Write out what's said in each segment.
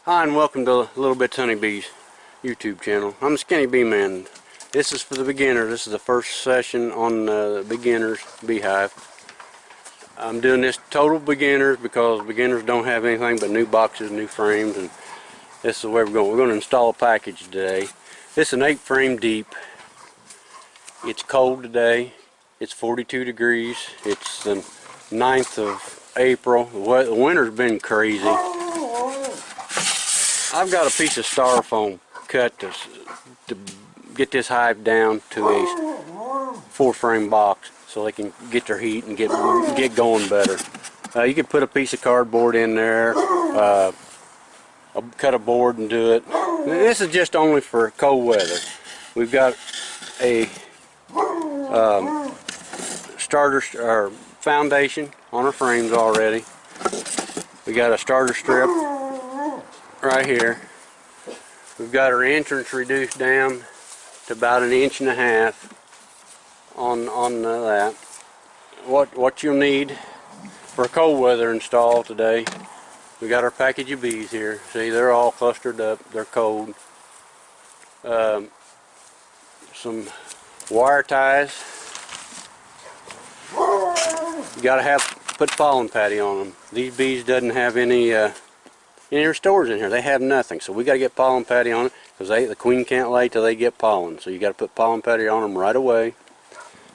Hi and welcome to Little Bits Honeybees YouTube channel. I'm the Skinny Bee Man. This is for the beginner. This is the first session on the beginner's beehive. I'm doing this total beginners because beginners don't have anything but new boxes, new frames, and this is where we're going. We're going to install a package today. This is an 8-frame deep. It's cold today. It's 42 degrees. It's the 9th of April. The winter's been crazy. I've got a piece of styrofoam cut to get this hive down to a 4-frame box so they can get their heat and get going better. You can put a piece of cardboard in there, cut a board and do it. This is just only for cold weather. We've got a starter or foundation on our frames already. We got a starter strip right here. We've got our entrance reduced down to about 1.5 inches on that. What you'll need for a cold weather install today, we got our package of bees here. See, they're all clustered up. They're cold. Some wire ties. You gotta put pollen patty on them. These bees doesn't have any restores in here. They have nothing, so we got to get pollen patty on it because the queen can't lay till they get pollen. So you got to put pollen patty on them right away,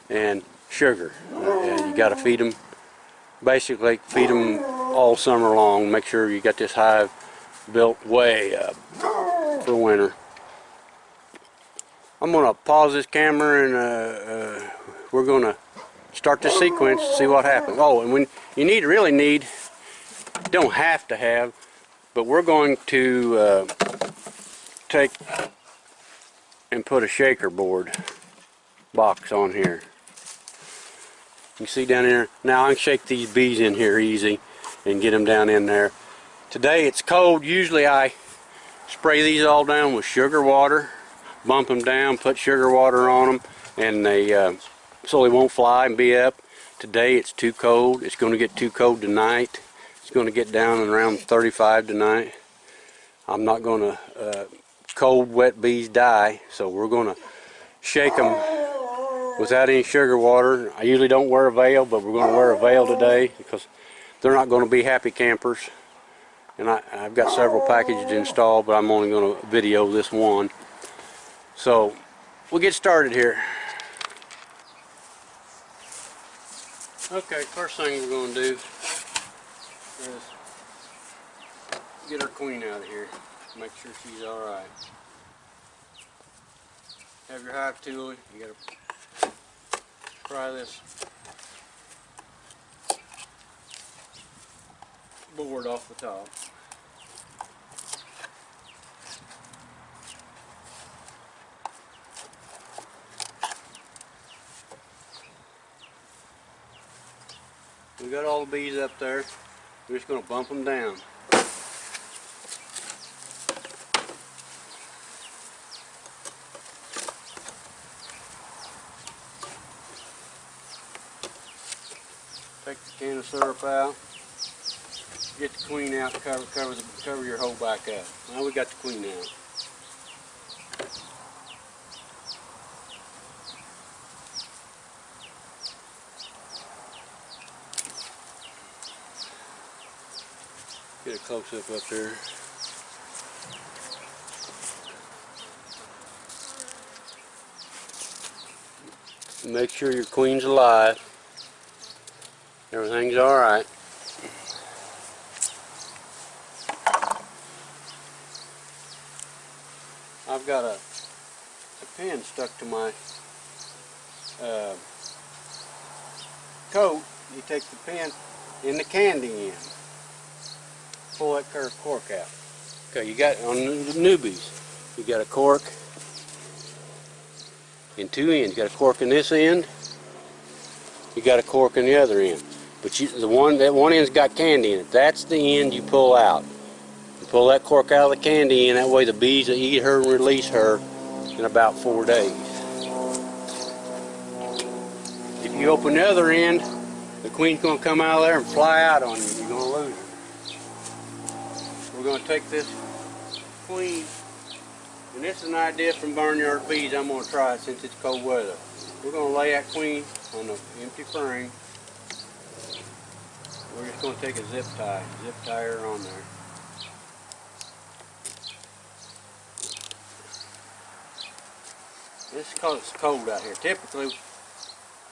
and sugar. And you got to feed them. Basically, feed them all summer long. Make sure you got this hive built way up for winter. I'm gonna pause this camera and we're gonna start this sequence. See what happens. Oh, and when you really need, don't have to have. But we're going to take and put a shaker board box on here. You see down there? Now I can shake these bees in here easy and get them down in there. Today it's cold. Usually I spray these all down with sugar water, bump them down, put sugar water on them, and so they won't fly and bee up. Today it's too cold. It's going to get too cold tonight. It's going to get down around 35 tonight. I'm not going to, cold wet bees die, so we're going to shake them without any sugar water. I usually don't wear a veil, but we're going to wear a veil today because they're not going to be happy campers. And I've got several packages installed, but I'm only going to video this one. So we'll get started here. Okay, first thing we're going to do is get our queen out of here. Make sure she's alright. Have your hive tool. You gotta pry this board off the top. We got all the bees up there. We're just going to bump them down. Take the can of syrup out. Get the queen out. Cover your whole back up. Now we got the queen out. Get a close-up up there. Make sure your queen's alive. Everything's alright. I've got a pin stuck to my coat. You take the pin in the candy end. Pull that cork out. Okay, you got on the newbies. You got a cork in two ends. You got a cork in this end. You got a cork in the other end. But that one end's got candy in it. That's the end you pull out. You pull that cork out of the candy end. That way the bees will eat her and release her in about 4 days. If you open the other end, the queen's going to come out of there and fly out on you. You're going to lose her. We're going to take this queen, and this is an idea from Barnyard Bees. I'm going to try it since it's cold weather. We're going to lay that queen on the empty frame. We're just going to take a zip tie her on there. This is because it's cold out here. Typically,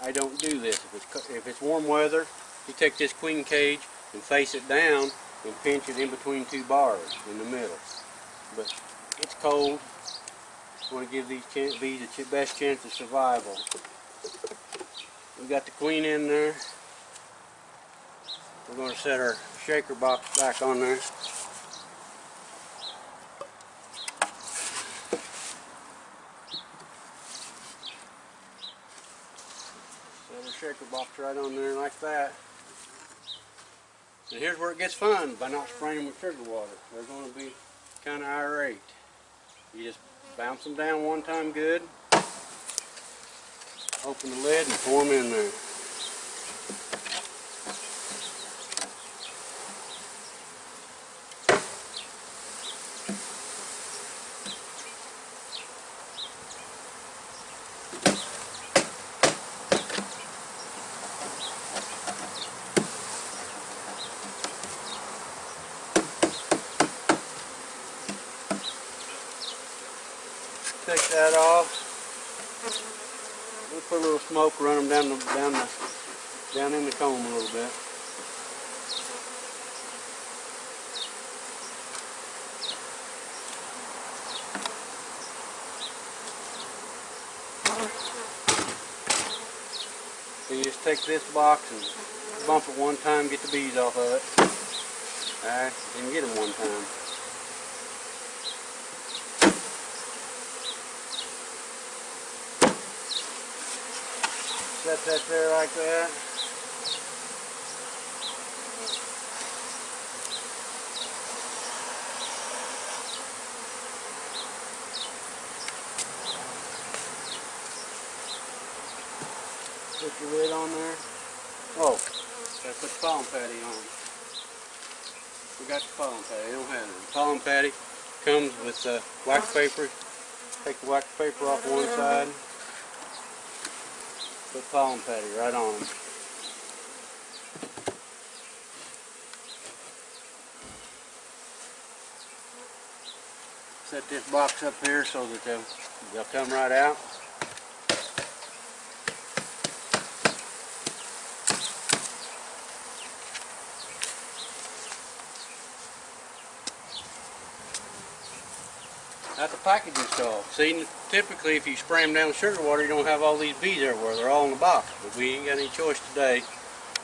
I don't do this. If it's warm weather, you take this queen cage and face it down and pinch it in between two bars in the middle. But it's cold. I want to give these bees the best chance of survival. We've got the queen in there. We're going to set our shaker box back on there. Set our shaker box right on there like that. And here's where it gets fun by not spraying them with sugar water. They're going to be kind of irate. You just bounce them down one time good. Open the lid and pour them in there. Take that off. We'll put a little smoke, run them down in the comb a little bit. So you just take this box and bump it one time, get the bees off of it. Alright, didn't get them one time. Set that there like that. Put your lid on there. Oh, gotta put the pollen patty on. We got the pollen patty, they don't have it. The pollen patty comes with wax paper. Take the wax paper off one side. Put pollen patty right on them. Set this box up here so that they'll come right out. At the packaging stall. See, typically if you spray them down with sugar water, you don't have all these bees everywhere. They're all in the box. But we ain't got any choice today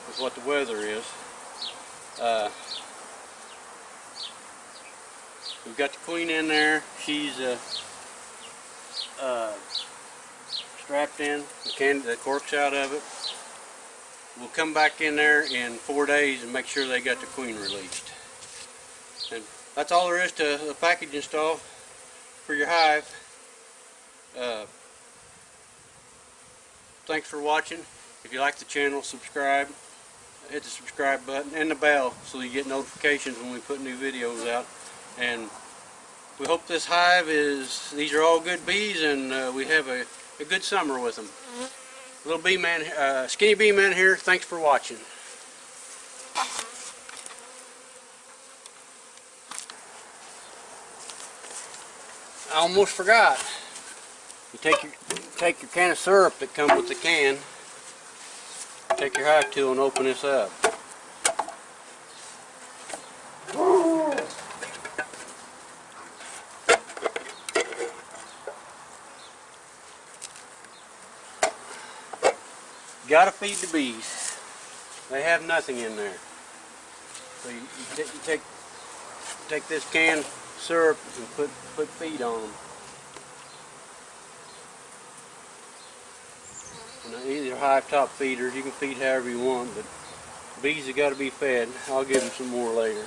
with what the weather is. We've got the queen in there. She's strapped in. The cork's out of it. We'll come back in there in 4 days and make sure they got the queen released. And that's all there is to the packaging stall for your hive. Thanks for watching. If you like the channel, subscribe. Hit the subscribe button and the bell so you get notifications when we put new videos out. And we hope this hive these are all good bees, and we have a good summer with them. Little bee man, skinny bee man here. Thanks for watching. I almost forgot. You take your can of syrup that comes with the can. Take your hive tool and open this up. Gotta feed the bees. They have nothing in there. So you take this canned syrup and put feed on them. Now, these are hive top feeders. You can feed however you want, but bees have got to be fed. I'll give them some more later.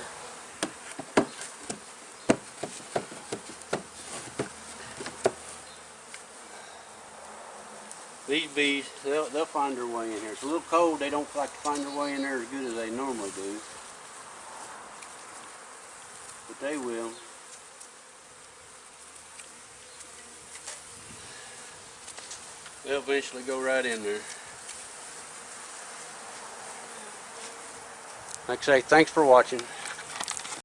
These bees, they'll find their way in here. It's a little cold. They don't like to find their way in there as good as they normally do. But they will. They'll eventually go right in there. Like I say, thanks for watching.